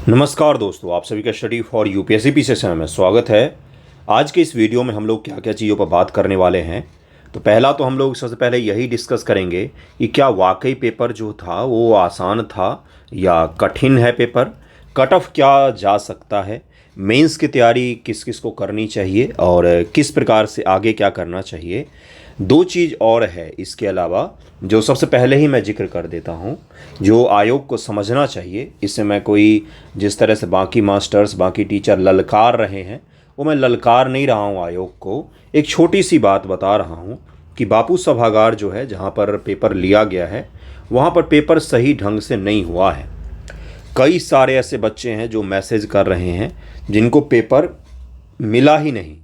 नमस्कार दोस्तों, आप सभी का study for UPSC P session में स्वागत है। आज के इस वीडियो में हम लोग क्या क्या चीज़ों पर बात करने वाले हैं। तो पहला तो हम लोग सबसे पहले यही डिस्कस करेंगे कि क्या वाकई पेपर जो था वो आसान था या कठिन है पेपर, कट ऑफ क्या जा सकता है, मेंस की तैयारी किस किस को करनी चाहिए और किस प्रकार से आगे क्या करना चाहिए। दो चीज़ और है इसके अलावा जो सबसे पहले ही मैं जिक्र कर देता हूँ, जो आयोग को समझना चाहिए। इससे मैं कोई जिस तरह से बाकी मास्टर्स बाकी टीचर ललकार रहे हैं वो मैं ललकार नहीं रहा हूँ आयोग को। एक छोटी सी बात बता रहा हूँ कि बापू सभागार जो है जहाँ पर पेपर लिया गया है वहाँ पर पेपर सही ढंग से नहीं हुआ है। कई सारे ऐसे बच्चे हैं जो मैसेज कर रहे हैं जिनको पेपर मिला ही नहीं।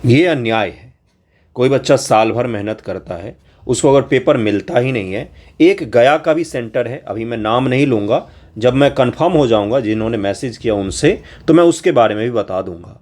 ये अन्याय है। कोई बच्चा साल भर मेहनत करता है, उसको अगर पेपर मिलता ही नहीं है। एक गया का भी सेंटर है, अभी मैं नाम नहीं लूँगा, जब मैं कंफर्म हो जाऊँगा जिन्होंने मैसेज किया उनसे तो मैं उसके बारे में भी बता दूँगा।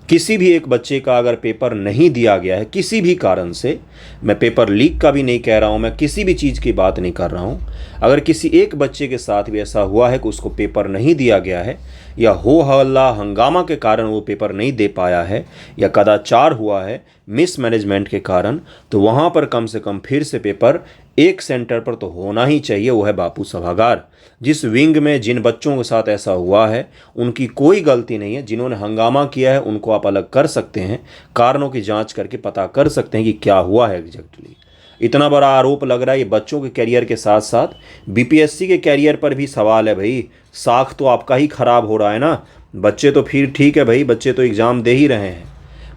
किसी भी एक बच्चे का अगर पेपर नहीं दिया गया है किसी भी कारण से, मैं पेपर लीक का भी नहीं कह रहा हूँ, मैं किसी भी चीज़ की बात नहीं कर रहा हूँ, अगर किसी एक बच्चे के साथ भी ऐसा हुआ है कि उसको पेपर नहीं दिया गया है या हो हल्ला हंगामा के कारण वो पेपर नहीं दे पाया है या कदाचार हुआ है मिसमैनेजमेंट के कारण, तो वहाँ पर कम से कम फिर से पेपर एक सेंटर पर तो होना ही चाहिए, वो है बापू सभागार। जिस विंग में जिन बच्चों के साथ ऐसा हुआ है उनकी कोई गलती नहीं है, जिन्होंने हंगामा किया है उनको आप अलग कर सकते हैं, कारणों की जांच करके पता कर सकते हैं कि क्या हुआ है एग्जैक्टली। इतना बड़ा आरोप लग रहा है ये बच्चों के कैरियर के साथ साथ बीपीएससी के कैरियर पर भी सवाल है। भाई साख तो आपका ही खराब हो रहा है ना। बच्चे तो फिर ठीक है भाई, बच्चे तो एग्ज़ाम दे ही रहे हैं,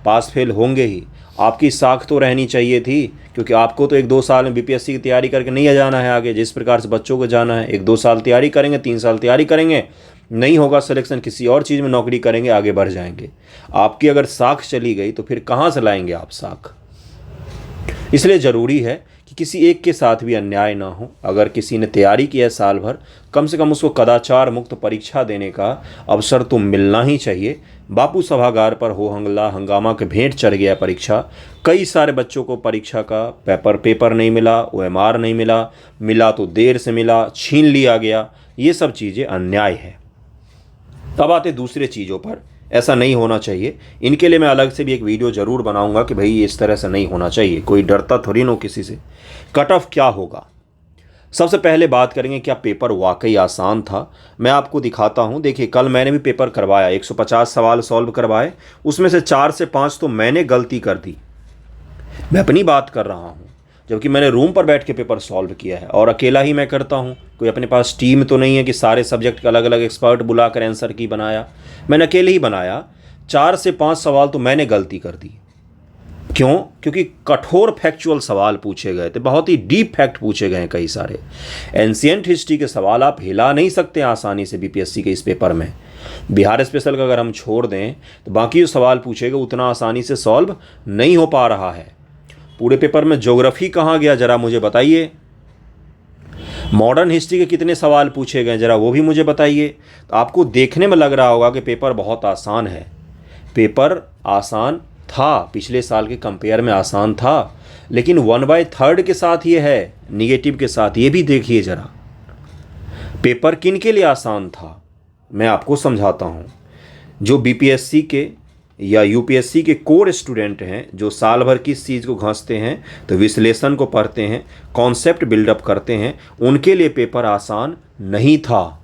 पास फेल होंगे ही, आपकी साख तो रहनी चाहिए थी, क्योंकि आपको तो 1-2 साल में बीपीएससी की तैयारी करके नहीं जाना है आगे, जिस प्रकार से बच्चों को जाना है। 1-2 साल तैयारी करेंगे, 3 साल तैयारी करेंगे, नहीं होगा सिलेक्शन, किसी और चीज़ में नौकरी करेंगे, आगे बढ़ जाएंगे। आपकी अगर साख चली गई तो फिर कहाँ से लाएंगे आप साख। इसलिए ज़रूरी है कि किसी एक के साथ भी अन्याय ना हो। अगर किसी ने तैयारी की है साल भर, कम से कम उसको कदाचार मुक्त परीक्षा देने का अवसर तो मिलना ही चाहिए। बापू सभागार पर हो हंगला हंगामा के भेंट चढ़ गया परीक्षा। कई सारे बच्चों को परीक्षा का पेपर नहीं मिला, ओएमआर नहीं मिला, मिला तो देर से मिला, छीन लिया गया। ये सब चीज़ें अन्याय है। तब आते दूसरे चीज़ों पर, ऐसा नहीं होना चाहिए। इनके लिए मैं अलग से भी एक वीडियो ज़रूर बनाऊंगा कि भाई इस तरह से नहीं होना चाहिए, कोई डरता थोड़ी ना किसी से। कट ऑफ क्या होगा, सबसे पहले बात करेंगे क्या पेपर वाकई आसान था। मैं आपको दिखाता हूं। देखिए कल मैंने भी पेपर करवाया, 150 सवाल सॉल्व करवाए, उसमें से 4 से 5 तो मैंने गलती कर दी। मैं अपनी बात कर रहा हूं, जबकि मैंने रूम पर बैठ के पेपर सॉल्व किया है और अकेला ही मैं करता हूं। कोई अपने पास टीम तो नहीं है कि सारे सब्जेक्ट का अलग अलग एक्सपर्ट बुलाकर आंसर की बनाया, मैंने अकेले ही बनाया। 4 से 5 सवाल तो मैंने गलती कर दी। क्यों? क्योंकि कठोर फैक्चुअल सवाल पूछे गए थे, बहुत ही डीप फैक्ट पूछे गए हैं कई सारे। एंशिएंट हिस्ट्री के सवाल आप हिला नहीं सकते आसानी से बीपीएससी के इस पेपर में। बिहार स्पेशल का अगर हम छोड़ दें तो बाकी जो सवाल पूछे गए उतना आसानी से सॉल्व नहीं हो पा रहा है। पूरे पेपर में ज्योग्राफी कहाँ गया ज़रा मुझे बताइए। मॉडर्न हिस्ट्री के कितने सवाल पूछे गए ज़रा वो भी मुझे बताइए। तो आपको देखने में लग रहा होगा कि पेपर बहुत आसान है। पेपर आसान था, पिछले साल के कंपेयर में आसान था, लेकिन 1/3 के साथ ये है, निगेटिव के साथ। ये भी देखिए ज़रा पेपर किन के लिए आसान था, मैं आपको समझाता हूँ। जो बीपीएससी के या यूपीएससी के कोर स्टूडेंट हैं, जो साल भर किस चीज़ को घांसते हैं तो विश्लेषण को पढ़ते हैं, कॉन्सेप्ट बिल्डअप करते हैं, उनके लिए पेपर आसान नहीं था।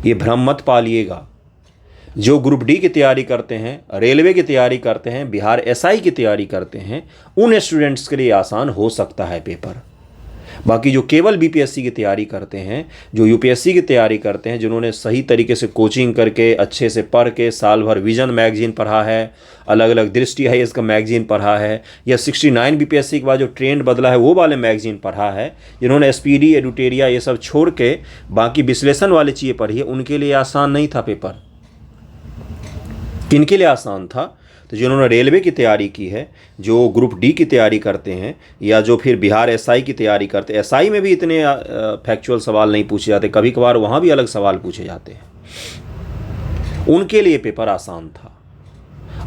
ये भ्रम मत पालिएगा। जो ग्रुप डी की तैयारी करते हैं, रेलवे की तैयारी करते हैं, बिहार एसआई की तैयारी करते हैं, उन स्टूडेंट्स के लिए आसान हो सकता है पेपर। बाकी जो केवल बीपीएससी की तैयारी करते हैं, जो यूपीएससी की तैयारी करते हैं, जिन्होंने सही तरीके से कोचिंग करके अच्छे से पढ़ के साल भर विजन मैगजीन पढ़ा है, अलग अलग दृष्टि है इसका मैगजीन पढ़ा है, या 69 बीपीएससी के बाद जो ट्रेंड बदला है वो वाले मैगजीन पढ़ा है, जिन्होंने एसपीडी एडुटेरिया ये सब छोड़ के बाकी विश्लेषण वाली चीज़ें पढ़ी है, उनके लिए आसान नहीं था पेपर। किनके लिए आसान था? तो जिन्होंने रेलवे की तैयारी की है, जो ग्रुप डी की तैयारी करते हैं, या जो फिर बिहार एसआई की तैयारी करते हैं। एसआई में भी इतने फैक्चुअल सवाल नहीं पूछे जाते, कभी कभार वहाँ भी अलग सवाल पूछे जाते हैं। उनके लिए पेपर आसान था,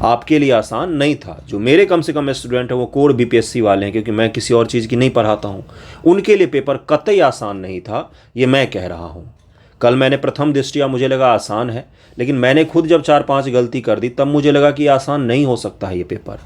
आपके लिए आसान नहीं था। जो मेरे कम से कम स्टूडेंट हैं वो कोर बीपीएससी वाले हैं, क्योंकि मैं किसी और चीज़ की नहीं पढ़ाता हूँ, उनके लिए पेपर कतई आसान नहीं था, ये मैं कह रहा हूँ। कल मैंने प्रथम दृष्टया मुझे लगा आसान है, लेकिन मैंने खुद जब 4-5 गलती कर दी तब मुझे लगा कि आसान नहीं हो सकता है ये पेपर।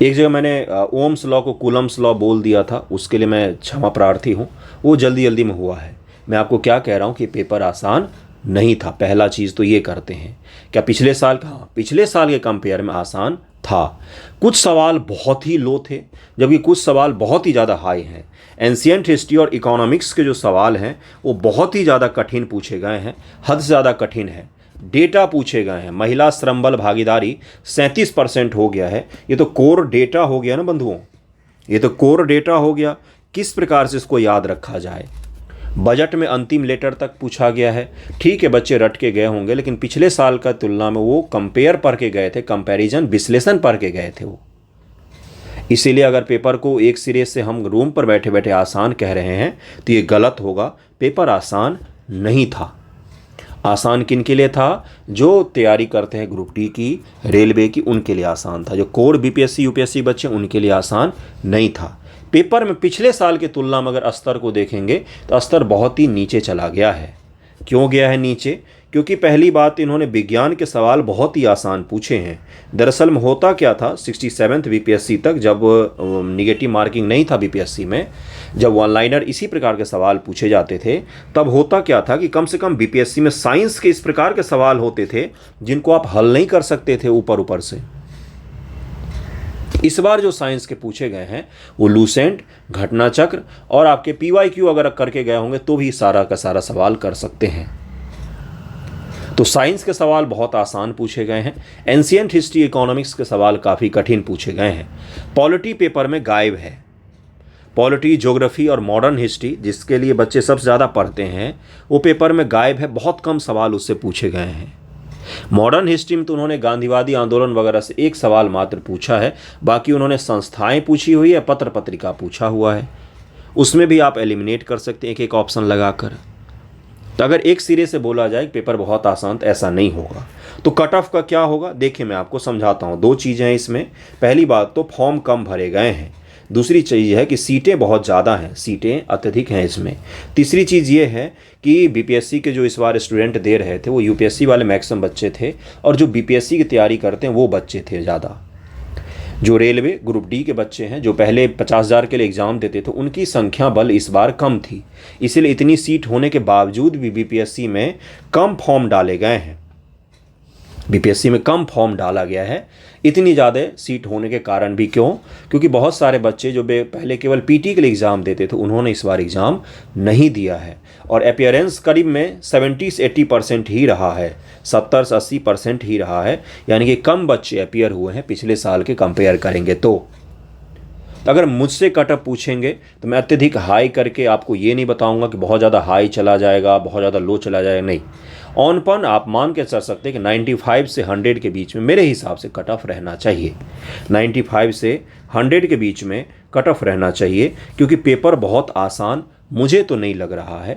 एक जगह मैंने ओम्स लॉ को कूलम्स लॉ बोल दिया था, उसके लिए मैं क्षमा प्रार्थी हूँ, वो जल्दी जल्दी में हुआ है। मैं आपको क्या कह रहा हूँ कि पेपर आसान नहीं था। पहला चीज़ तो ये करते हैं, क्या पिछले साल का, पिछले साल के कंपेयर में आसान था। कुछ सवाल बहुत ही लो थे, जबकि कुछ सवाल बहुत ही ज़्यादा हाई हैं। एंशिएंट हिस्ट्री और इकोनॉमिक्स के जो सवाल हैं वो बहुत ही ज़्यादा कठिन पूछे गए हैं, हद से ज़्यादा कठिन है। डेटा पूछे गए हैं, महिला श्रम बल भागीदारी 37% हो गया है। ये तो कोर डेटा हो गया ना बंधुओं, ये तो कोर डेटा हो गया। किस प्रकार से इसको याद रखा जाए। बजट में अंतिम लेटर तक पूछा गया है। ठीक है, बच्चे रट के गए होंगे, लेकिन पिछले साल का तुलना में वो कंपेयर पढ़ के गए थे, कंपैरिजन विश्लेषण पढ़ के गए थे वो। इसीलिए अगर पेपर को एक सिरे से हम रूम पर बैठे बैठे आसान कह रहे हैं तो ये गलत होगा। पेपर आसान नहीं था। आसान किन के लिए था? जो तैयारी करते हैं ग्रुप डी की, रेलवे की, उनके लिए आसान था। जो कोर बीपीएससी यूपीएससी बच्चे, उनके लिए आसान नहीं था। पेपर में पिछले साल की तुलना में अगर स्तर को देखेंगे तो स्तर बहुत ही नीचे चला गया है। क्यों गया है नीचे? क्योंकि पहली बात, इन्होंने विज्ञान के सवाल बहुत ही आसान पूछे हैं। दरअसल में होता क्या था, 67th बीपीएससी तक जब निगेटिव मार्किंग नहीं था बीपीएससी में, जब वन लाइनर इसी प्रकार के सवाल पूछे जाते थे, तब होता क्या था कि कम से कम बीपीएससी में साइंस के इस प्रकार के सवाल होते थे जिनको आप हल नहीं कर सकते थे ऊपर ऊपर से। इस बार जो साइंस के पूछे गए हैं वो लूसेंट, घटना चक्र और आपके पीवाईक्यू अगर करके गए होंगे तो भी सारा का सारा सवाल कर सकते हैं। तो साइंस के सवाल बहुत आसान पूछे गए हैं। एंशिएंट हिस्ट्री, इकोनॉमिक्स के सवाल काफ़ी कठिन पूछे गए हैं। पॉलिटी पेपर में गायब है। पॉलिटी, ज्योग्राफी और मॉडर्न हिस्ट्री, जिसके लिए बच्चे सबसे ज़्यादा पढ़ते हैं, वो पेपर में गायब है। बहुत कम सवाल उससे पूछे गए हैं। मॉडर्न हिस्ट्री में तो उन्होंने गांधीवादी आंदोलन वगैरह से एक सवाल मात्र पूछा है, बाकी उन्होंने संस्थाएं पूछी हुई है, पत्र पत्रिका पूछा हुआ है। उसमें भी आप एलिमिनेट कर सकते हैं एक एक ऑप्शन लगाकर। तो अगर एक सिरे से बोला जाए कि पेपर बहुत आसान, तो ऐसा नहीं होगा। तो कट ऑफ का क्या होगा, देखिए मैं आपको समझाता हूँ। दो चीज़ें हैं इसमें। पहली बात तो फॉर्म कम भरे गए हैं। दूसरी चीज़ है कि सीटें बहुत ज़्यादा हैं, सीटें अत्यधिक हैं इसमें। तीसरी चीज़ ये है कि बीपीएससी के जो इस बार स्टूडेंट दे रहे थे वो यूपीएससी वाले मैक्सिमम बच्चे थे, और जो बीपीएससी की तैयारी करते हैं वो बच्चे थे ज़्यादा। जो रेलवे ग्रुप डी के बच्चे हैं, जो पहले 50,000 के लिए एग्ज़ाम देते थे, उनकी संख्या बल इस बार कम थी। इसलिए इतनी सीट होने के बावजूद भी बीपीएससी में कम फॉर्म डाले गए हैं। बीपीएससी में कम फॉर्म डाला गया है, इतनी ज़्यादा सीट होने के कारण भी। क्यों? क्योंकि बहुत सारे बच्चे जो पहले केवल पीटी के लिए एग्ज़ाम देते थे, उन्होंने इस बार एग्ज़ाम नहीं दिया है। और अपीयरेंस करीब में 70 से 80% ही रहा है, 70 से 80% ही रहा है। यानी कि कम बच्चे अपीयर हुए हैं पिछले साल के कंपेयर करेंगे तो। अगर मुझसे कटअप पूछेंगे तो मैं अत्यधिक हाई करके आपको ये नहीं बताऊंगा कि बहुत ज़्यादा हाई चला जाएगा, बहुत ज़्यादा लो चला जाएगा, नहीं। ऑनपन आप मान के चल सकते हैं कि 95 से 100 के बीच में मेरे हिसाब से कट ऑफ रहना चाहिए। 95 से 100 के बीच में कट ऑफ रहना चाहिए, क्योंकि पेपर बहुत आसान मुझे तो नहीं लग रहा है।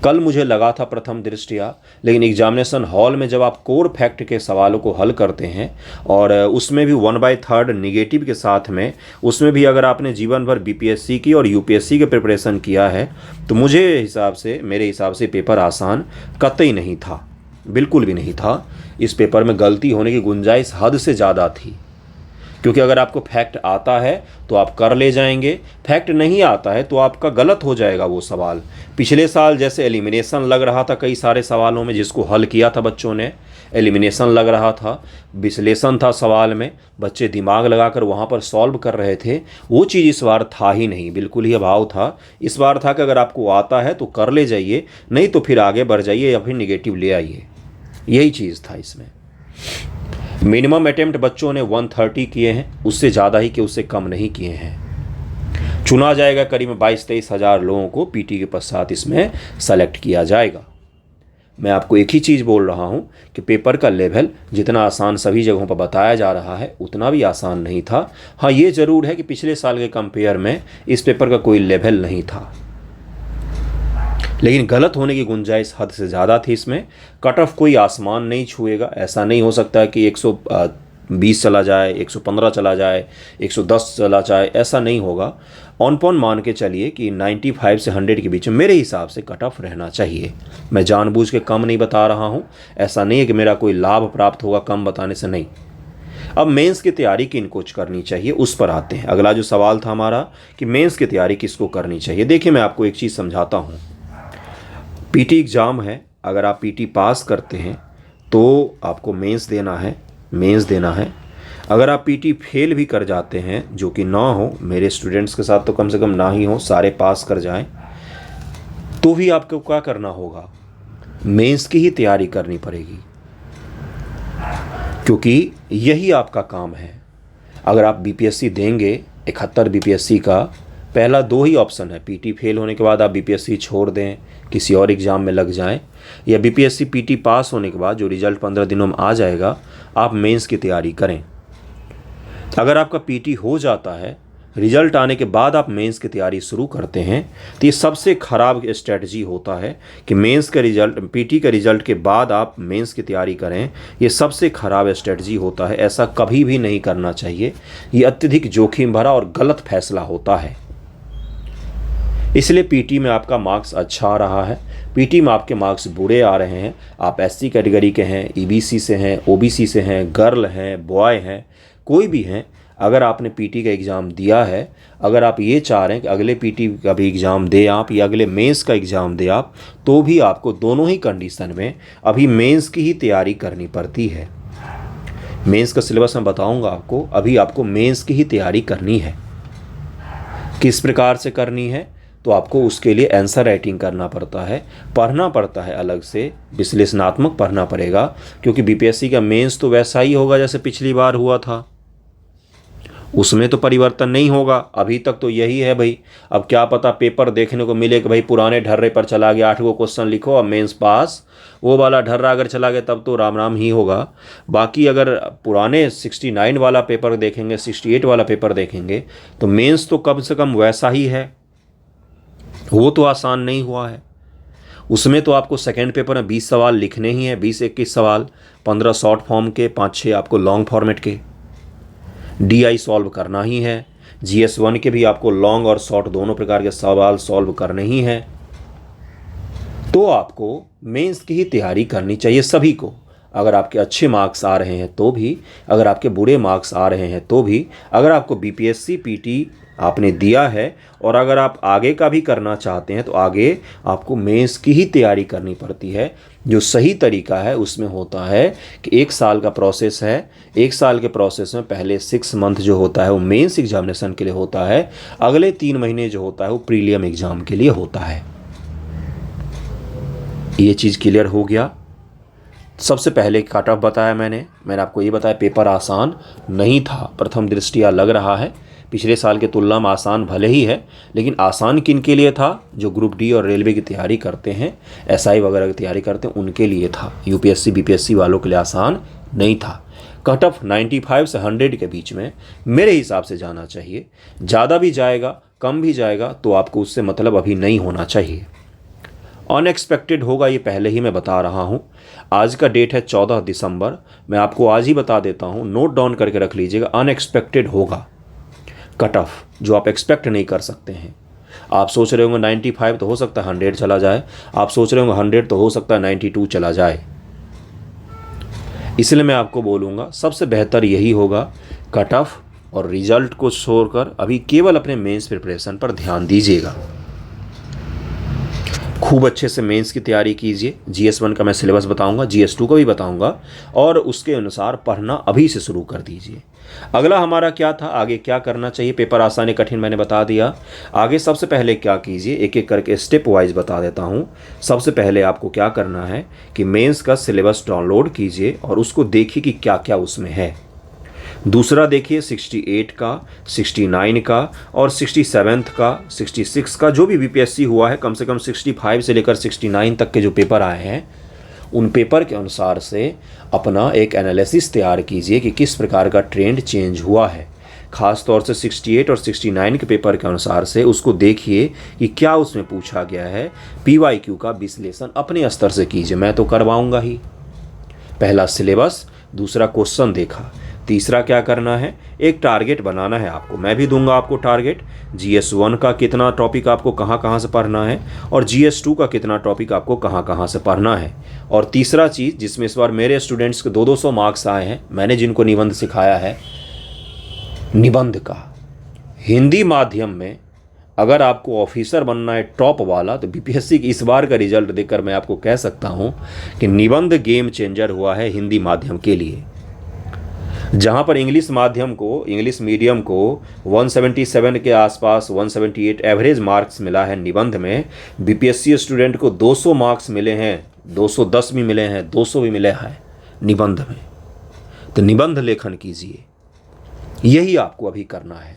कल मुझे लगा था प्रथम दृष्टया, लेकिन एग्जामिनेशन हॉल में जब आप कोर फैक्ट के सवालों को हल करते हैं और उसमें भी 1/3 निगेटिव के साथ में, उसमें भी अगर आपने जीवन भर बीपीएससी की और यूपीएससी के प्रिपरेशन किया है, तो मेरे हिसाब से पेपर आसान कतई नहीं था, बिल्कुल भी नहीं था। इस पेपर में गलती होने की गुंजाइश हद से ज़्यादा थी। क्योंकि अगर आपको फैक्ट आता है तो आप कर ले जाएंगे, फैक्ट नहीं आता है तो आपका गलत हो जाएगा वो सवाल। पिछले साल जैसे एलिमिनेशन लग रहा था कई सारे सवालों में, जिसको हल किया था बच्चों ने, एलिमिनेशन लग रहा था, विश्लेषण था सवाल में, बच्चे दिमाग लगाकर वहाँ पर सॉल्व कर रहे थे, वो चीज़ इस बार था ही नहीं, बिल्कुल ही अभाव था। इस बार था कि अगर आपको आता है तो कर ले जाइए, नहीं तो फिर आगे बढ़ जाइए या फिर निगेटिव ले आइए। यही चीज़ था इसमें। मिनिमम अटेम्प्ट बच्चों ने 130 किए हैं, उससे ज़्यादा ही कि उससे कम नहीं किए हैं। चुना जाएगा करीब 22-23 हज़ार लोगों को पीटी के पश्चात इसमें सेलेक्ट किया जाएगा। मैं आपको एक ही चीज़ बोल रहा हूं कि पेपर का लेवल जितना आसान सभी जगहों पर बताया जा रहा है उतना भी आसान नहीं था। हाँ, ये ज़रूर है कि पिछले साल के कंपेयर में इस पेपर का कोई लेवल नहीं था, लेकिन गलत होने की गुंजाइश हद से ज़्यादा थी इसमें। कट ऑफ कोई आसमान नहीं छुएगा, ऐसा नहीं हो सकता कि 120 चला जाए, 115 चला जाए, 110 चला जाए, ऐसा नहीं होगा। ऑन पॉन मान के चलिए कि 95 से 100 के बीच में मेरे हिसाब से कट ऑफ रहना चाहिए। मैं जानबूझ के कम नहीं बता रहा हूँ, ऐसा नहीं है कि मेरा कोई लाभ प्राप्त होगा कम बताने से, नहीं। अब मेंस की तैयारी किन कुछ करनी चाहिए उस पर आते हैं। अगला जो सवाल था हमारा कि मेंस की तैयारी किसको करनी चाहिए। देखिए, मैं आपको एक चीज़ समझाता हूँ। पीटी एग्ज़ाम है, अगर आप पीटी पास करते हैं तो आपको मेंस देना है। अगर आप पीटी फेल भी कर जाते हैं, जो कि ना हो, मेरे स्टूडेंट्स के साथ तो कम से कम ना ही हो, सारे पास कर जाएं, तो भी आपको क्या करना होगा, मेंस की ही तैयारी करनी पड़ेगी, क्योंकि यही आपका काम है। अगर आप बीपीएससी देंगे 71 बीपीएससी का, पहला 2 ही ऑप्शन है, पीटी फेल होने के बाद आप बीपीएससी छोड़ दें, किसी और एग्ज़ाम में लग जाएं, या बीपीएससी पीटी पास होने के बाद जो रिज़ल्ट 15 दिनों में आ जाएगा, आप मेंस की तैयारी करें। अगर आपका पीटी हो जाता है, रिजल्ट आने के बाद आप मेंस की तैयारी शुरू करते हैं, तो ये सबसे ख़राब स्ट्रेटजी होता है कि मेंस का रिजल्ट, पीटी के रिजल्ट के बाद आप मेंस की तैयारी करें। ये सबसे ख़राब स्ट्रेटजी होता है, ऐसा कभी भी नहीं करना चाहिए। ये अत्यधिक जोखिम भरा और गलत फैसला होता है। इसलिए पीटी में आपका मार्क्स अच्छा आ रहा है, पीटी में आपके मार्क्स बुरे आ रहे हैं, आप एससी कैटेगरी के हैं, ईबीसी से हैं, ओबीसी से हैं, गर्ल हैं, बॉय हैं, कोई भी हैं, अगर आपने पीटी का एग्ज़ाम दिया है, अगर आप ये चाह रहे हैं कि अगले पीटी का भी एग्ज़ाम दें आप या अगले मेंस का एग्ज़ाम दें आप, तो भी आपको दोनों ही कंडीशन में अभी मेंस की ही तैयारी करनी पड़ती है। मेंस का सिलेबस मैं बताऊंगा आपको, अभी आपको मेंस की ही तैयारी करनी है। किस प्रकार से करनी है, तो आपको उसके लिए आंसर राइटिंग करना पड़ता है, पढ़ना पड़ता है, अलग से विश्लेषणात्मक पढ़ना पड़ेगा, क्योंकि बीपीएससी का मेंस तो वैसा ही होगा जैसे पिछली बार हुआ था, उसमें तो परिवर्तन नहीं होगा। अभी तक तो यही है भाई। अब क्या पता पेपर देखने को मिले कि भाई पुराने ढर्रे पर चला गया, 8 क्वेश्चन लिखो अब मेंस पास, वो वाला ढर्रा अगर चला गया तब तो राम राम ही होगा। बाकी अगर पुराने 69 वाला पेपर देखेंगे, 68 वाला पेपर देखेंगे, तो मेंस तो कम से कम वैसा ही है, वो तो आसान नहीं हुआ है। उसमें तो आपको सेकेंड पेपर में 20 सवाल लिखने ही हैं, 20-21 सवाल, 15 शॉर्ट फॉर्म के, 5-6 आपको लॉन्ग फॉर्मेट के, डीआई सॉल्व करना ही है। जीएस1 के भी आपको लॉन्ग और शॉर्ट दोनों प्रकार के सवाल सॉल्व करने ही हैं। तो आपको मेंस की ही तैयारी करनी चाहिए सभी को। अगर आपके अच्छे मार्क्स आ रहे हैं तो भी, अगर आपके बुरे मार्क्स आ रहे हैं तो भी, अगर आपको बीपीएससी पीटी आपने दिया है और अगर आप आगे का भी करना चाहते हैं, तो आगे आपको मेंस की ही तैयारी करनी पड़ती है। जो सही तरीका है उसमें होता है कि 1 साल का प्रोसेस है, 1 साल के प्रोसेस में पहले 6 मंथ जो होता है वो मेंस एग्जामिनेशन के लिए होता है, अगले 3 महीने जो होता है वो प्रीलियम एग्ज़ाम के लिए होता है। ये चीज़ क्लियर हो गया। सबसे पहले कट ऑफ बताया मैंने आपको ये बताया पेपर आसान नहीं था, प्रथम दृष्टिया लग रहा है पिछले साल के तुलना में आसान भले ही है, लेकिन आसान किन के लिए था, जो ग्रुप डी और रेलवे की तैयारी करते हैं, एसआई वगैरह की तैयारी करते हैं, उनके लिए था। यूपीएससी बीपीएससी वालों के लिए आसान नहीं था। कट ऑफ 95 से 100 के बीच में मेरे हिसाब से जाना चाहिए। ज़्यादा भी जाएगा कम भी जाएगा तो आपको उससे मतलब अभी नहीं होना चाहिए। अनएक्सपेक्टेड होगा ये पहले ही मैं बता रहा हूँ। आज का डेट है 14 दिसंबर, मैं आपको आज ही बता देता हूँ, नोट डाउन करके रख लीजिएगा। अनएक्सपेक्टेड होगा कट ऑफ, जो आप एक्सपेक्ट नहीं कर सकते हैं। आप सोच रहे होंगे 95 तो हो सकता है 100 चला जाए, आप सोच रहे होंगे 100 तो हो सकता है 92 चला जाए। इसलिए मैं आपको बोलूँगा सबसे बेहतर यही होगा, कट ऑफ और रिजल्ट को छोड़कर अभी केवल अपने मेंस प्रिपरेशन पर ध्यान दीजिएगा। खूब अच्छे से मेंस की तैयारी कीजिए। जीएस1 का मैं सिलेबस बताऊंगा, जीएस2 का भी बताऊंगा, और उसके अनुसार पढ़ना अभी से शुरू कर दीजिए। अगला हमारा क्या था, आगे क्या करना चाहिए, पेपर आसान है कठिन मैंने बता दिया। आगे सबसे पहले क्या कीजिए, एक एक करके स्टेप वाइज बता देता हूँ। सबसे पहले आपको क्या करना है कि मेंस का सिलेबस डाउनलोड कीजिए और उसको देखिए कि क्या क्या उसमें है। दूसरा देखिए 68 का, 69 का और 67 का, 66 का, जो भी बीपीएससी हुआ है, कम से कम 65 से लेकर 69 तक के जो पेपर आए हैं, उन पेपर के अनुसार से अपना एक एनालिसिस तैयार कीजिए कि किस प्रकार का ट्रेंड चेंज हुआ है। ख़ास तौर से 68 और 69 के पेपर के अनुसार से उसको देखिए कि क्या उसमें पूछा गया है। पीवाईक्यू का विश्लेषण अपने स्तर से कीजिए, मैं तो करवाऊँगा ही। पहला सिलेबस, दूसरा क्वेश्चन देखा, तीसरा क्या करना है, एक टारगेट बनाना है आपको। मैं भी दूंगा आपको टारगेट, GS1 का कितना टॉपिक आपको कहाँ कहाँ से पढ़ना है और GS2 का कितना टॉपिक आपको कहाँ कहाँ से पढ़ना है। और तीसरा चीज़ जिसमें इस बार मेरे स्टूडेंट्स के 200 मार्क्स आए हैं, मैंने जिनको निबंध सिखाया है, निबंध का हिंदी माध्यम में अगर आपको ऑफिसर बनना है टॉप वाला, तो BPSC की इस बार का रिजल्ट देखकर मैं आपको कह सकता हूं कि निबंध गेम चेंजर हुआ है हिंदी माध्यम के लिए। जहां पर इंग्लिश माध्यम को, इंग्लिश मीडियम को 177 के आसपास 178 एवरेज मार्क्स मिला है, निबंध में BPSC स्टूडेंट को 200 मार्क्स मिले हैं, 210 भी मिले हैं, 200 भी मिले हैं निबंध में। तो निबंध लेखन कीजिए, यही आपको अभी करना है।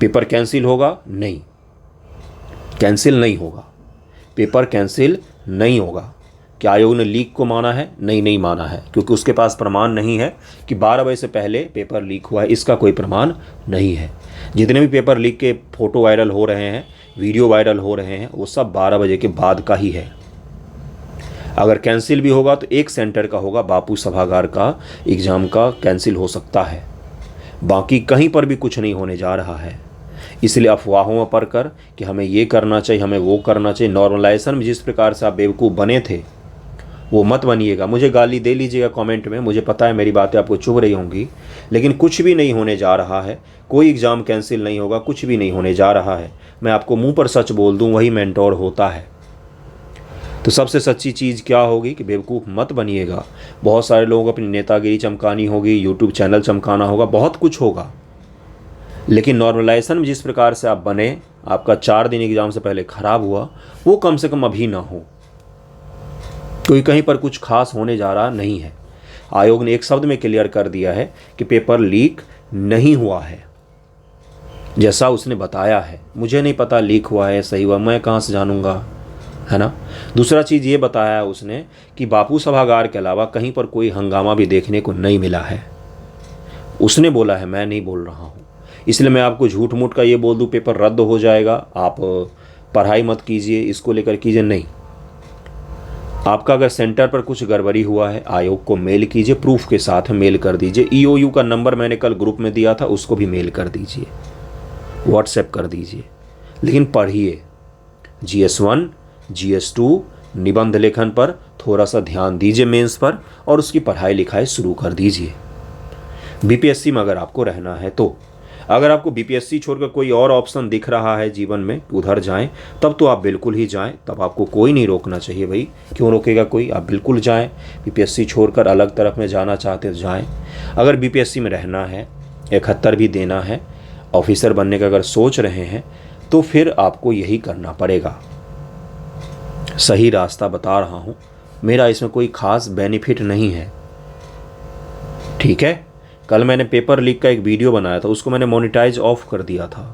पेपर कैंसिल होगा? नहीं, कैंसिल नहीं होगा, पेपर कैंसिल नहीं होगा। क्या आयोग ने लीक को माना है? नहीं माना है, क्योंकि उसके पास प्रमाण नहीं है कि 12 बजे से पहले पेपर लीक हुआ है, इसका कोई प्रमाण नहीं है। जितने भी पेपर लीक के फोटो वायरल हो रहे हैं, वीडियो वायरल हो रहे हैं, वो सब 12 बजे के बाद का ही है। अगर कैंसिल भी होगा तो एक सेंटर का होगा, बापू सभागार का एग्ज़ाम का कैंसिल हो सकता है, बाकी कहीं पर भी कुछ नहीं होने जा रहा है। इसलिए अफवाहों में पढ़कर कि हमें ये करना चाहिए, हमें वो करना चाहिए, नॉर्मलाइजेशन में जिस प्रकार से आप बेवकूफ़ बने थे वो मत बनिएगा। मुझे गाली दे लीजिएगा कमेंट में, मुझे पता है मेरी बातें आपको चुभ रही होंगी, लेकिन कुछ भी नहीं होने जा रहा है, कोई एग्ज़ाम कैंसिल नहीं होगा, कुछ भी नहीं होने जा रहा है। मैं आपको मुंह पर सच बोल दूं, वही मेंटोर होता है। तो सबसे सच्ची चीज़ क्या होगी कि बेवकूफ़ मत बनिएगा। बहुत सारे लोगों को अपनी नेतागिरी चमकानी होगी, यूट्यूब चैनल चमकाना होगा, बहुत कुछ होगा, लेकिन नॉर्मलाइजेशन में जिस प्रकार से आप बने, आपका 4 दिन एग्ज़ाम से पहले ख़राब हुआ, वो कम से कम अभी ना हो। कोई कहीं पर कुछ खास होने जा रहा नहीं है। आयोग ने एक शब्द में क्लियर कर दिया है कि पेपर लीक नहीं हुआ है, जैसा उसने बताया है। मुझे नहीं पता लीक हुआ है सही हुआ, मैं कहाँ से जानूँगा, है ना। दूसरा चीज़ ये बताया है उसने कि बापू सभागार के अलावा कहीं पर कोई हंगामा भी देखने को नहीं मिला है, उसने बोला है, मैं नहीं बोल रहा हूँ। इसलिए मैं आपको झूठ मूठ का ये बोल दूँ पेपर रद्द हो जाएगा, आप पढ़ाई मत कीजिए, इसको लेकर कीजिए, नहीं। आपका अगर सेंटर पर कुछ गड़बड़ी हुआ है, आयोग को मेल कीजिए, प्रूफ के साथ मेल कर दीजिए। EOU का नंबर मैंने कल ग्रुप में दिया था, उसको भी मेल कर दीजिए, व्हाट्सएप कर दीजिए। लेकिन पढ़िए, GS1 GS2 निबंध लेखन पर थोड़ा सा ध्यान दीजिए, मेंस पर, और उसकी पढ़ाई लिखाई शुरू कर दीजिए। BPSC में अगर आपको रहना है तो, अगर आपको BPSC छोड़कर कोई और ऑप्शन दिख रहा है जीवन में, उधर जाएं, तब तो आप बिल्कुल ही जाएं, तब आपको कोई नहीं रोकना चाहिए भाई। क्यों रोकेगा कोई? आप बिल्कुल जाएं। BPSC छोड़कर अलग तरफ में जाना चाहते तो जाएं। अगर BPSC में रहना है, 71 भी देना है, ऑफिसर बनने का अगर सोच रहे हैं, तो फिर आपको यही करना पड़ेगा। सही रास्ता बता रहा हूँ, मेरा इसमें कोई ख़ास बेनिफिट नहीं है, ठीक है। कल मैंने पेपर लीक का एक वीडियो बनाया था, उसको मैंने मोनेटाइज ऑफ कर दिया था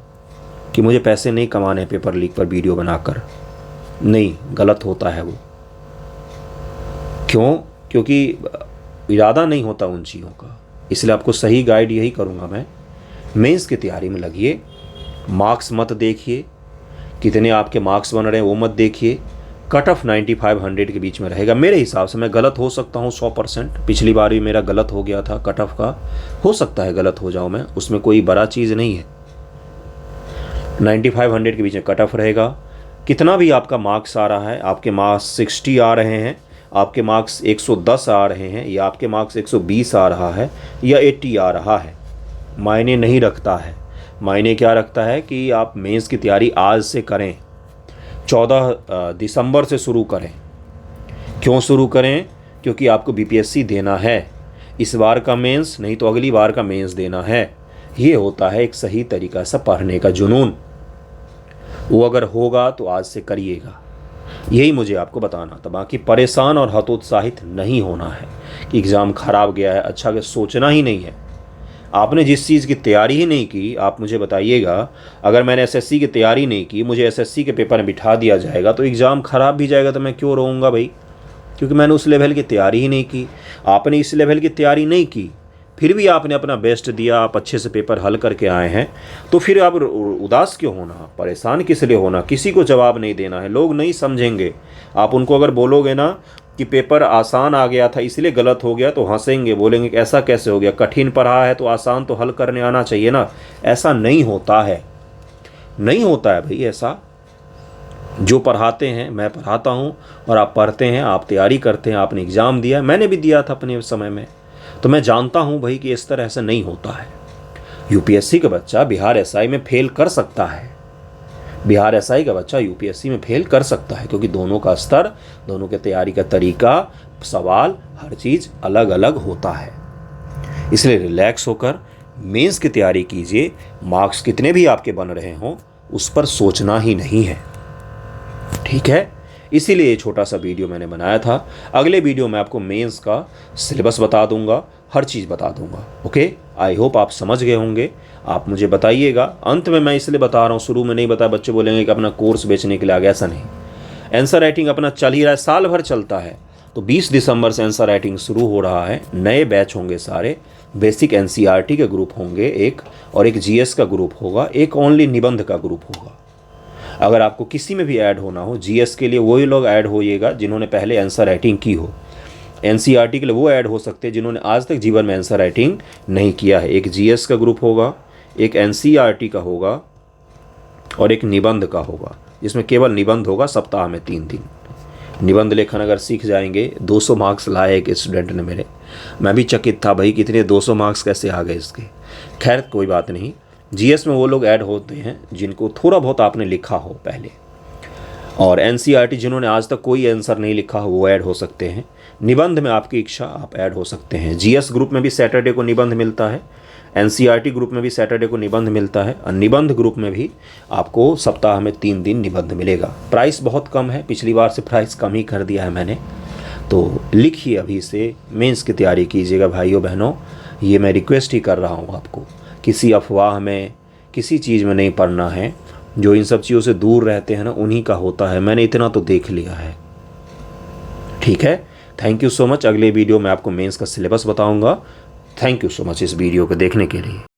कि मुझे पैसे नहीं कमाने हैं पेपर लीक पर वीडियो बनाकर। नहीं, गलत होता है वो। क्यों? क्योंकि इरादा नहीं होता उन चीज़ों का। इसलिए आपको सही गाइड यही करूँगा मैं, मेंस की तैयारी में लगिए, मार्क्स मत देखिए, कितने आपके मार्क्स बन रहे हैं वो मत देखिए। कट ऑफ 95-100 के बीच में रहेगा मेरे हिसाब से। मैं गलत हो सकता हूँ 100%, पिछली बार भी मेरा गलत हो गया था कट ऑफ का, हो सकता है गलत हो जाऊँ मैं, उसमें कोई बड़ा चीज़ नहीं है। 95-100 के बीच में कट ऑफ रहेगा। कितना भी आपका मार्क्स आ रहा है, आपके मार्क्स 60 आ रहे हैं, आपके मार्क्स 110 आ रहे हैं, या आपके मार्क्स 120 आ रहा है, या 80 आ रहा है, मायने नहीं रखता है। मायने क्या रखता है कि आप मेंस की तैयारी आज से करें, 14 दिसंबर से शुरू करें। क्यों शुरू करें? क्योंकि आपको BPSC देना है, इस बार का मेंस नहीं तो अगली बार का मेंस देना है। ये होता है एक सही तरीका से पढ़ने का जुनून। वो अगर होगा तो आज से करिएगा, यही मुझे आपको बताना था। बाकी परेशान और हतोत्साहित नहीं होना है कि एग्ज़ाम ख़राब गया है, अच्छा के सोचना ही नहीं है। आपने जिस चीज़ की तैयारी ही नहीं की, आप मुझे बताइएगा, अगर मैंने SSC की तैयारी नहीं की, मुझे SSC के पेपर में बिठा दिया जाएगा तो एग्ज़ाम ख़राब भी जाएगा तो मैं क्यों रोऊंगा भाई? क्योंकि मैंने उस लेवल की तैयारी ही नहीं की। आपने इस लेवल की तैयारी नहीं की, फिर भी आपने अपना बेस्ट दिया, आप अच्छे से पेपर हल करके आए हैं, तो फिर आप उदास क्यों होना, परेशान किस लिए होना? किसी को जवाब नहीं देना है, लोग नहीं समझेंगे। आप उनको अगर बोलोगे ना कि पेपर आसान आ गया था इसलिए गलत हो गया तो हंसेंगे, बोलेंगे कि ऐसा कैसे हो गया, कठिन पढ़ा है तो आसान तो हल करने आना चाहिए ना। ऐसा नहीं होता है, नहीं होता है भाई ऐसा। जो पढ़ाते हैं, मैं पढ़ाता हूँ और आप पढ़ते हैं, आप तैयारी करते हैं, आपने एग्ज़ाम दिया, मैंने भी दिया था अपने समय में, तो मैं जानता हूँ भाई कि इस तरह से नहीं होता है। यूपीएससी का बच्चा बिहार एसआई में फेल कर सकता है, बिहार एसआई का बच्चा यूपीएससी में फेल कर सकता है, क्योंकि दोनों का स्तर, दोनों के तैयारी का तरीका, सवाल, हर चीज़ अलग अलग होता है। इसलिए रिलैक्स होकर मेंस की तैयारी कीजिए। मार्क्स कितने भी आपके बन रहे हों उस पर सोचना ही नहीं है, ठीक है। इसीलिए ये छोटा सा वीडियो मैंने बनाया था। अगले वीडियो में आपको मेंस का सिलेबस बता दूंगा, हर चीज़ बता दूंगा। ओके, आई होप आप समझ गए होंगे। आप मुझे बताइएगा। अंत में मैं इसलिए बता रहा हूँ, शुरू में नहीं बताया, बच्चे बोलेंगे कि अपना कोर्स बेचने के लिए आ गया। ऐसा नहीं, आंसर राइटिंग अपना चल ही रहा है, साल भर चलता है। तो 20 दिसंबर से आंसर राइटिंग शुरू हो रहा है। नए बैच होंगे सारे, बेसिक एनसीईआरटी के ग्रुप होंगे एक, और एक जीएस का ग्रुप होगा, एक ओनली निबंध का ग्रुप होगा। अगर आपको किसी में भी ऐड होना हो, जीएस के लिए वही लोग ऐड होइएगा जिन्होंने पहले आंसर राइटिंग की हो, एनसीईआरटी के लिए वो ऐड हो सकते हैं जिन्होंने आज तक जीवन में आंसर राइटिंग नहीं किया है। एक जीएस का ग्रुप होगा, एक एनसीईआरटी का होगा और एक निबंध का होगा, जिसमें केवल निबंध होगा। सप्ताह में 3 दिन निबंध लेखन अगर सीख जाएंगे, 200 मार्क्स लाए एक स्टूडेंट ने मेरे, मैं भी चकित था भाई कितने 200 मार्क्स कैसे आ गए इसके। खैर कोई बात नहीं। जीएस में वो लोग ऐड होते हैं जिनको थोड़ा बहुत आपने लिखा हो पहले, और एनसीईआरटी जिन्होंने आज तक कोई आंसर नहीं लिखा हो वो ऐड हो सकते हैं। निबंध में आपकी इच्छा, आप ऐड हो सकते हैं। जीएस ग्रुप में भी सैटरडे को निबंध मिलता है, एनसीईआरटी ग्रुप में भी सैटरडे को निबंध मिलता है, और निबंध ग्रुप में भी आपको सप्ताह में 3 दिन निबंध मिलेगा। प्राइस बहुत कम है, पिछली बार से प्राइस कम ही कर दिया है मैंने। तो लिखिए अभी से, मेंस की तैयारी कीजिएगा भाइयों बहनों। ये मैं रिक्वेस्ट ही कर रहा हूँ आपको, किसी अफवाह में, किसी चीज़ में नहीं पढ़ना है। जो इन सब चीज़ों से दूर रहते हैं ना, उन्हीं का होता है। मैंने इतना तो देख लिया है, ठीक है। Thank you so much. अगले वीडियो में आपको मेंस का सिलेबस बताऊंगा। थैंक यू सो मच इस वीडियो को देखने के लिए।